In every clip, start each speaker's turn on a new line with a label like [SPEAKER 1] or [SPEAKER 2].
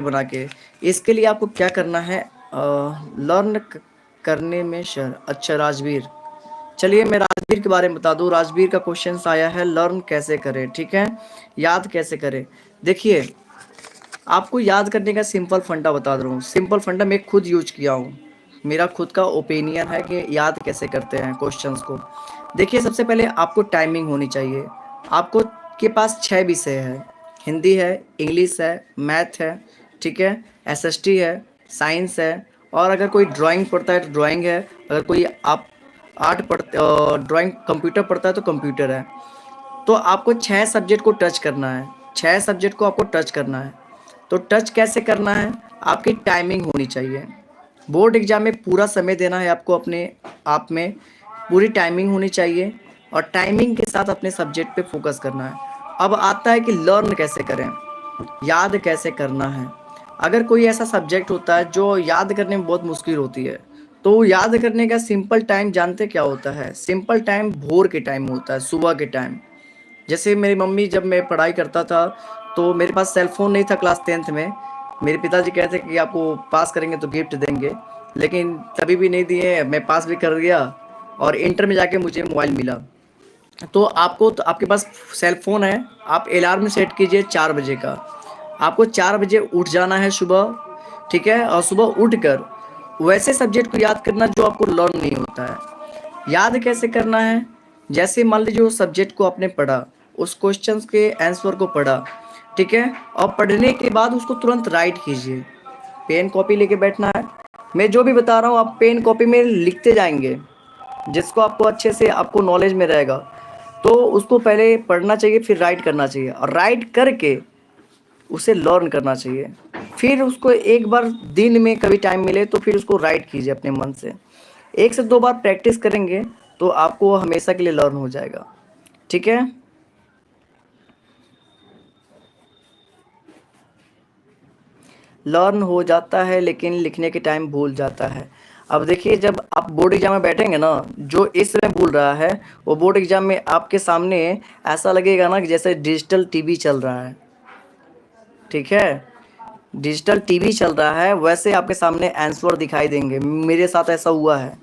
[SPEAKER 1] बना के। इसके लिए आपको क्या करना है, लर्न करने में शर। अच्छा राजवीर, चलिए मैं राजवीर के बारे में बता दूं। राजवीर का क्वेश्चन आया है लर्न कैसे करें, ठीक है, याद कैसे करें। देखिए आपको याद करने का सिंपल फंडा बता रहा हूँ। सिंपल फंडा मैं खुद यूज किया हूँ, मेरा खुद का ओपिनियन है कि याद कैसे करते हैं क्वेश्चंस को। देखिए सबसे पहले आपको टाइमिंग होनी चाहिए। आपको के पास 6 विषय है, हिंदी है, इंग्लिश है, मैथ है, ठीक है, एसएसटी है, साइंस है, और अगर कोई ड्राइंग पढ़ता है तो ड्राइंग है, अगर कोई आप आर्ट पढ़ते ड्राइंग कंप्यूटर पढ़ता है तो कंप्यूटर है। तो आपको 6 सब्जेक्ट को टच करना है, 6 सब्जेक्ट को आपको टच करना है। तो टच कैसे करना है, आपकी टाइमिंग होनी चाहिए। बोर्ड एग्जाम में पूरा समय देना है आपको, अपने आप में पूरी टाइमिंग होनी चाहिए, और टाइमिंग के साथ अपने सब्जेक्ट पे फोकस करना है। अब आता है कि लर्न कैसे करें, याद कैसे करना है। अगर कोई ऐसा सब्जेक्ट होता है जो याद करने में बहुत मुश्किल होती है, तो याद करने का सिंपल टाइम जानते क्या होता है? सिंपल टाइम भोर के टाइम होता है, सुबह के टाइम। जैसे मेरी मम्मी, जब मैं पढ़ाई करता था तो मेरे पास सेल फ़ोन नहीं था क्लास 10th में। मेरे पिताजी कहते कि आपको पास करेंगे तो गिफ्ट देंगे, लेकिन तभी भी नहीं दिए, मैं पास भी कर गया और इंटर में जाके मुझे मोबाइल मिला। तो आपको, तो आपके पास सेल फ़ोन है, आप अलार्म सेट कीजिए 4 बजे का। आपको 4 बजे उठ जाना है सुबह, ठीक है, और सुबह उठकर वैसे सब्जेक्ट को याद करना जो आपको लर्न नहीं होता है। याद कैसे करना है, जैसे मान लीजिए उस सब्जेक्ट को आपने पढ़ा, उस क्वेश्चंस के आंसर को पढ़ा, ठीक है, और पढ़ने के बाद उसको तुरंत राइट कीजिए। पेन कॉपी लेके बैठना है। मैं जो भी बता रहा हूँ आप पेन कॉपी में लिखते जाएंगे, जिसको आपको अच्छे से आपको नॉलेज में रहेगा। तो उसको पहले पढ़ना चाहिए, फिर राइट करना चाहिए, और राइट करके उसे लर्न करना चाहिए। फिर उसको एक बार दिन में कभी टाइम मिले तो फिर उसको राइट कीजिए अपने मन से। 1 से 2 बार प्रैक्टिस करेंगे तो आपको हमेशा के लिए लर्न हो जाएगा, ठीक है। लर्न हो जाता है लेकिन लिखने के टाइम भूल जाता है। अब देखिए जब आप बोर्ड एग्जाम में बैठेंगे ना, जो इस समय भूल रहा है वो बोर्ड एग्जाम में आपके सामने ऐसा लगेगा ना कि जैसे डिजिटल टीवी चल रहा है, ठीक है, डिजिटल टीवी चल रहा है, वैसे आपके सामने आंसर दिखाई देंगे। मेरे साथ ऐसा हुआ है,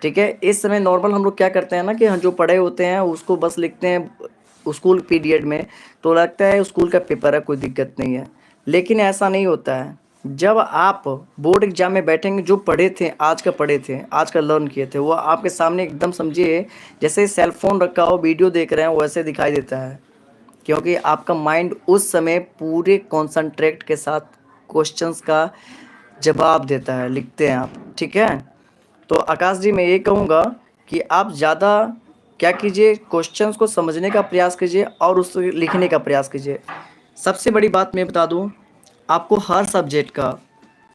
[SPEAKER 1] ठीक है। इस समय नॉर्मल हम लोग क्या करते हैं ना कि हम जो पढ़े होते हैं उसको बस लिखते हैं स्कूल पीरियड में, तो लगता है स्कूल का पेपर है, कोई दिक्कत नहीं है, लेकिन ऐसा नहीं होता है। जब आप बोर्ड एग्जाम में बैठेंगे, जो पढ़े थे आज का, पढ़े थे आज का, लर्न किए थे, वो आपके सामने एकदम समझिए जैसे सेल फोन रखा हो, वीडियो देख रहे हैं, वैसे दिखाई देता है। क्योंकि आपका माइंड उस समय पूरे कॉन्सनट्रेट के साथ क्वेश्चंस का जवाब देता है, लिखते हैं आप, ठीक है। तो आकाश जी मैं ये कहूँगा कि आप ज़्यादा क्या कीजिए, क्वेश्चंस को समझने का प्रयास कीजिए और उसको लिखने का प्रयास कीजिए। सबसे बड़ी बात मैं बता दूँ, आपको हर सब्जेक्ट का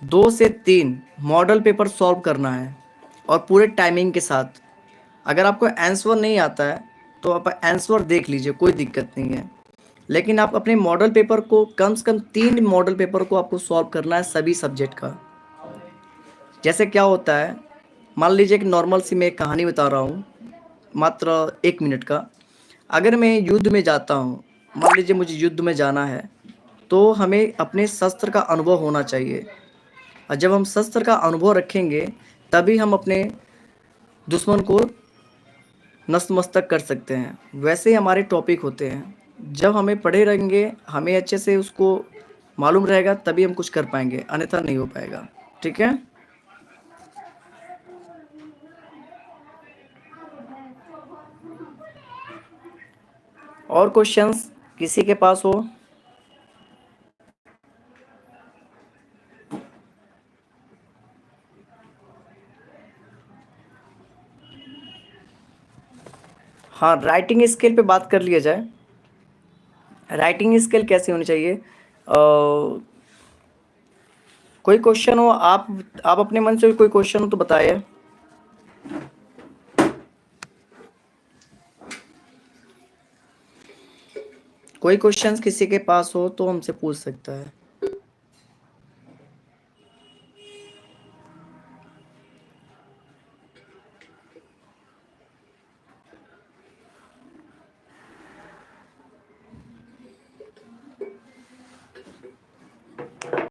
[SPEAKER 1] 2 से 3 मॉडल पेपर सॉल्व करना है, और पूरे टाइमिंग के साथ। अगर आपको आंसर नहीं आता है तो आप आंसर देख लीजिए, कोई दिक्कत नहीं है, लेकिन आप अपने मॉडल पेपर को कम से कम 3 मॉडल पेपर को आपको सॉल्व करना है सभी सब्जेक्ट का। जैसे क्या होता है, मान लीजिए कि नॉर्मल सी मैं एक कहानी बता रहा हूँ, मात्र 1 मिनट का। अगर मैं युद्ध में जाता हूँ, मान लीजिए मुझे युद्ध में जाना है, तो हमें अपने शस्त्र का अनुभव होना चाहिए, और जब हम शस्त्र का अनुभव रखेंगे तभी हम अपने दुश्मन को नतमस्तक कर सकते हैं। वैसे ही हमारे टॉपिक होते हैं, जब हमें पढ़े रहेंगे, हमें अच्छे से उसको मालूम रहेगा, तभी हम कुछ कर पाएंगे, अन्यथा नहीं हो पाएगा, ठीक है। और क्वेश्चंस किसी के पास हो? हाँ, राइटिंग स्किल पे बात कर लिया जाए। राइटिंग स्किल कैसी होनी चाहिए? कोई क्वेश्चन हो, आप अपने मन से कोई क्वेश्चन हो तो बताइए। कोई क्वेश्चन किसी के पास हो तो हमसे पूछ सकता है।